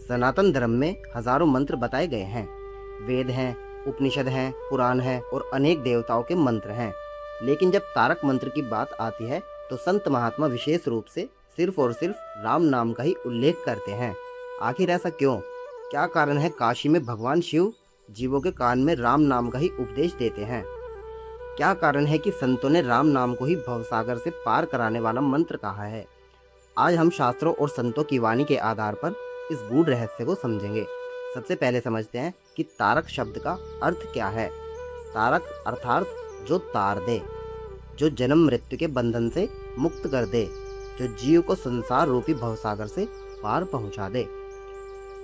सनातन धर्म में हजारों मंत्र बताए गए हैं। वेद हैं, उपनिषद हैं, पुराण हैं और अनेक देवताओं के मंत्र हैं। लेकिन जब तारक मंत्र की बात आती है तो संत महात्मा विशेष रूप से सिर्फ और सिर्फ राम नाम का ही उल्लेख करते हैं। आखिर ऐसा क्यों? क्या कारण है काशी में भगवान शिव जीवों के कान में राम नाम का ही उपदेश देते हैं? क्या कारण है कि संतों ने राम नाम को ही भवसागर से पार कराने वाला मंत्र कहा है? आज हम शास्त्रों और संतों की वाणी के आधार पर इस गूढ़ रहस्य को समझेंगे। सबसे पहले समझते हैं कि तारक शब्द का अर्थ क्या है। तारक अर्थात जो तार दे, जो जन्म मृत्यु के बंधन से मुक्त कर दे, जो जीव को संसार रूपी भवसागर से पार पहुंचा दे,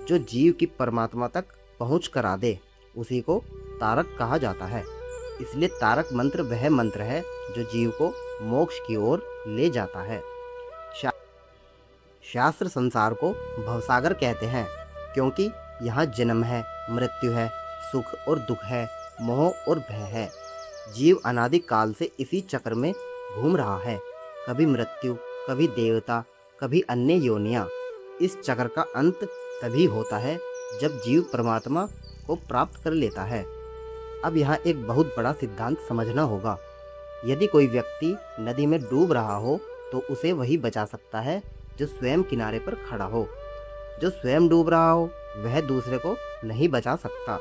जो जीव की परमात्मा तक पहुंच करा दे, उसी को तारक कहा जाता है। इसलिए तारक मंत्र वह मंत्र है जो जीव को मोक्ष की ओर ले जाता है। शास्त्र संसार को भवसागर कहते हैं क्योंकि यहाँ जन्म है, मृत्यु है, सुख और दुख है, मोह और भय है। जीव अनादि काल से इसी चक्र में घूम रहा है, कभी मृत्यु, कभी देवता, कभी अन्य योनियां। इस चक्र का अंत तभी होता है जब जीव परमात्मा को प्राप्त कर लेता है। अब यहाँ एक बहुत बड़ा सिद्धांत समझना होगा। यदि कोई व्यक्ति नदी में डूब रहा हो तो उसे वही बचा सकता है जो स्वयं किनारे पर खड़ा हो। जो स्वयं डूब रहा हो वह दूसरे को नहीं बचा सकता।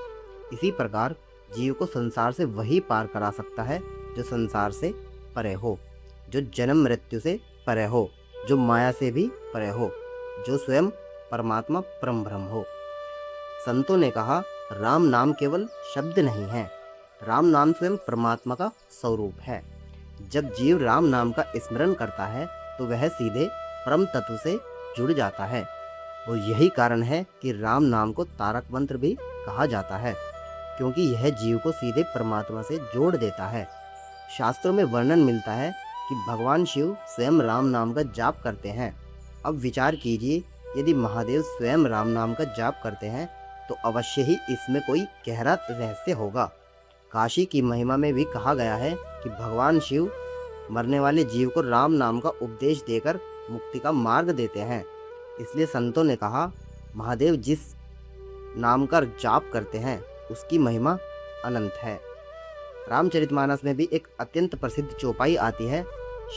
इसी प्रकार जीव को संसार से वही पार करा सकता है जो संसार से परे हो, जो जन्म मृत्यु से परे हो, जो माया से भी परे हो, जो स्वयं परमात्मा परम ब्रह्म हो। संतों ने कहा, राम नाम केवल शब्द नहीं है, राम नाम स्वयं परमात्मा का स्वरूप है। जब जीव राम नाम का स्मरण करता है तो वह सीधे परम तत्व से जुड़ जाता है। और यही कारण है कि राम नाम को तारक मंत्र भी कहा जाता है, क्योंकि यह जीव को सीधे परमात्मा से जोड़ देता है। शास्त्रों में वर्णन मिलता है कि भगवान शिव स्वयं राम नाम का जाप करते हैं। अब विचार कीजिए, यदि महादेव स्वयं राम नाम का जाप करते हैं तो अवश्य ही इसमें कोई गहरा रहस्य होगा। काशी की महिमा में भी कहा गया है कि भगवान शिव मरने वाले जीव को राम नाम का उपदेश देकर मुक्ति का मार्ग देते हैं। इसलिए संतों ने कहा, महादेव जिस नाम का जाप करते हैं उसकी महिमा अनंत है। रामचरितमानस में भी एक अत्यंत प्रसिद्ध चौपाई आती है,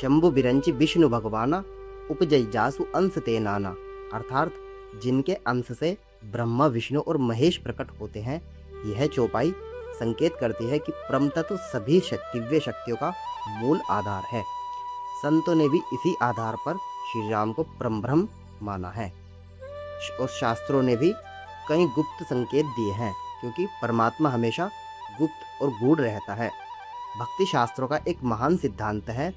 शंभु बिरंची विष्णु भगवाना उपजय जासु अंश ते नाना, अर्थात जिनके अंश से ब्रह्मा, विष्णु और महेश प्रकट होते हैं। यह चौपाई संकेत करती है कि परम तत्व सभी दिव्य शक्तियों का मूल आधार है। संतों ने भी इसी आधार पर श्री राम को परम ब्रह्म माना है। और शास्त्रों ने भी कई गुप्त संकेत दिए हैं, क्योंकि परमात्मा हमेशा गुप्त और गूढ़ रहता है। भक्ति शास्त्रों का एक महान सिद्धांत है,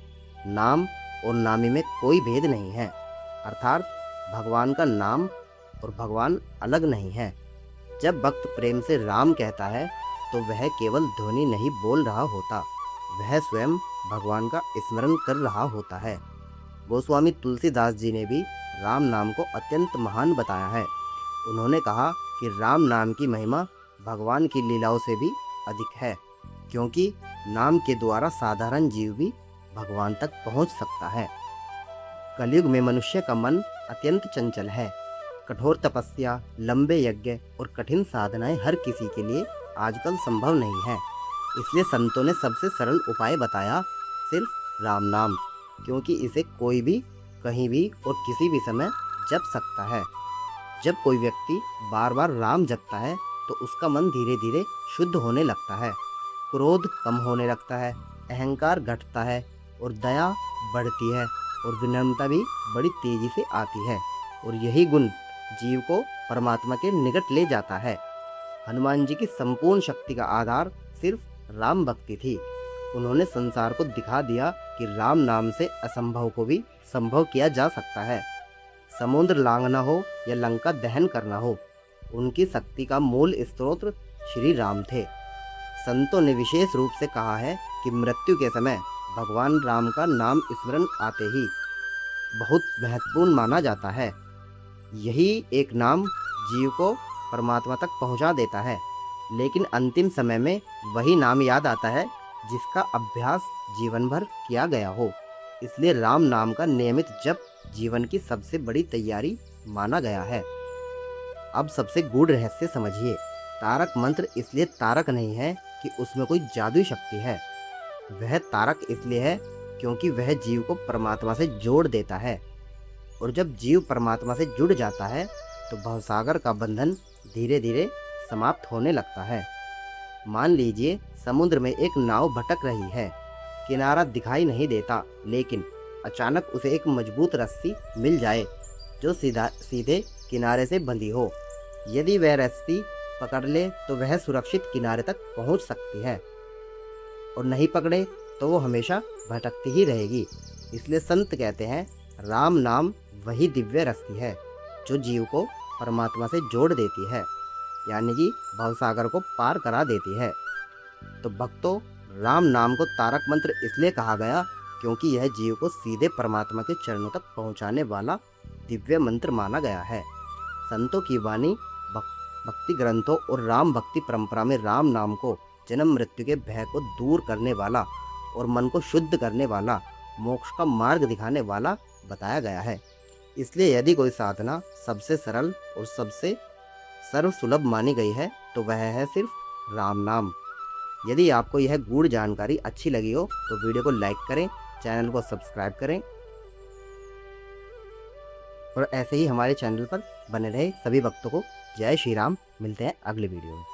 नाम और नामी में कोई भेद नहीं है, अर्थात भगवान का नाम और भगवान अलग नहीं है। जब भक्त प्रेम से राम कहता है तो वह केवल ध्वनि नहीं बोल रहा होता, वह स्वयं भगवान का स्मरण कर रहा होता है। गोस्वामी तुलसीदास जी ने भी राम नाम को अत्यंत महान बताया है। उन्होंने कहा कि राम नाम की महिमा भगवान की लीलाओं से भी अधिक है, क्योंकि नाम के द्वारा साधारण जीव भी भगवान तक पहुंच सकता है। कलयुग में मनुष्य का मन अत्यंत चंचल है। कठोर तपस्या, लंबे यज्ञ और कठिन साधनाएं हर किसी के लिए आजकल संभव नहीं है। इसलिए संतों ने सबसे सरल उपाय बताया, सिर्फ राम नाम, क्योंकि इसे कोई भी कहीं भी और किसी भी समय जप सकता है। जब कोई व्यक्ति बार बार राम जपता है तो उसका मन धीरे धीरे शुद्ध होने लगता है, क्रोध कम होने लगता है, अहंकार घटता है और दया बढ़ती है और विनम्रता भी बड़ी तेजी से आती है। और यही गुण जीव को परमात्मा के निकट ले जाता है। हनुमान जी की संपूर्ण शक्ति का आधार सिर्फ राम भक्ति थी। उन्होंने संसार को दिखा दिया कि राम नाम से असंभव को भी संभव किया जा सकता है। समुद्र लांघना हो या लंका दहन करना हो, उनकी शक्ति का मूल स्रोत श्री राम थे। संतों ने विशेष रूप से कहा है कि मृत्यु के समय भगवान राम का नाम स्मरण आते ही बहुत महत्वपूर्ण माना जाता है। यही एक नाम जीव को परमात्मा तक पहुंचा देता है। लेकिन अंतिम समय में वही नाम याद आता है जिसका अभ्यास जीवन भर किया गया हो। इसलिए राम नाम का नियमित जप जीवन की सबसे बड़ी तैयारी माना गया है। अब सबसे गूढ़ रहस्य समझिए। तारक मंत्र इसलिए तारक नहीं है कि उसमें कोई जादुई शक्ति है। वह तारक इसलिए है क्योंकि वह जीव को परमात्मा से जोड़ देता है। और जब जीव परमात्मा से जुड़ जाता है तो भवसागर का बंधन धीरे धीरे समाप्त होने लगता है। मान लीजिए समुद्र में एक नाव भटक रही है। किनारा दिखाई नहीं देता, लेकिन अचानक उसे एक मजबूत रस्सी मिल जाए जो सीधे किनारे से बंधी हो। यदि वह रस्सी पकड़ ले तो वह सुरक्षित किनारे तक पहुंच सकती है, और नहीं पकड़े तो वो हमेशा भटकती ही रहेगी। इसलिए संत कहते हैं, राम नाम वही दिव्य रस्सी है जो जीव को परमात्मा से जोड़ देती है, यानी कि भवसागर को पार करा देती है। तो भक्तों, राम नाम को तारक मंत्र इसलिए कहा गया क्योंकि यह जीव को सीधे परमात्मा के चरणों तक पहुंचाने वाला दिव्य मंत्र माना गया है। संतों की वाणी, भक्ति ग्रंथों और राम भक्ति परंपरा में राम नाम को जन्म मृत्यु के भय को दूर करने वाला और मन को शुद्ध करने वाला, मोक्ष का मार्ग दिखाने वाला बताया गया है। इसलिए यदि कोई साधना सबसे सरल और सबसे सर्वसुलभ मानी गई है तो वह है सिर्फ राम नाम। यदि आपको यह गूढ़ जानकारी अच्छी लगी हो तो वीडियो को लाइक करें, चैनल को सब्सक्राइब करें और ऐसे ही हमारे चैनल पर बने रहे। सभी भक्तों को जय श्री राम। मिलते हैं अगले वीडियो में।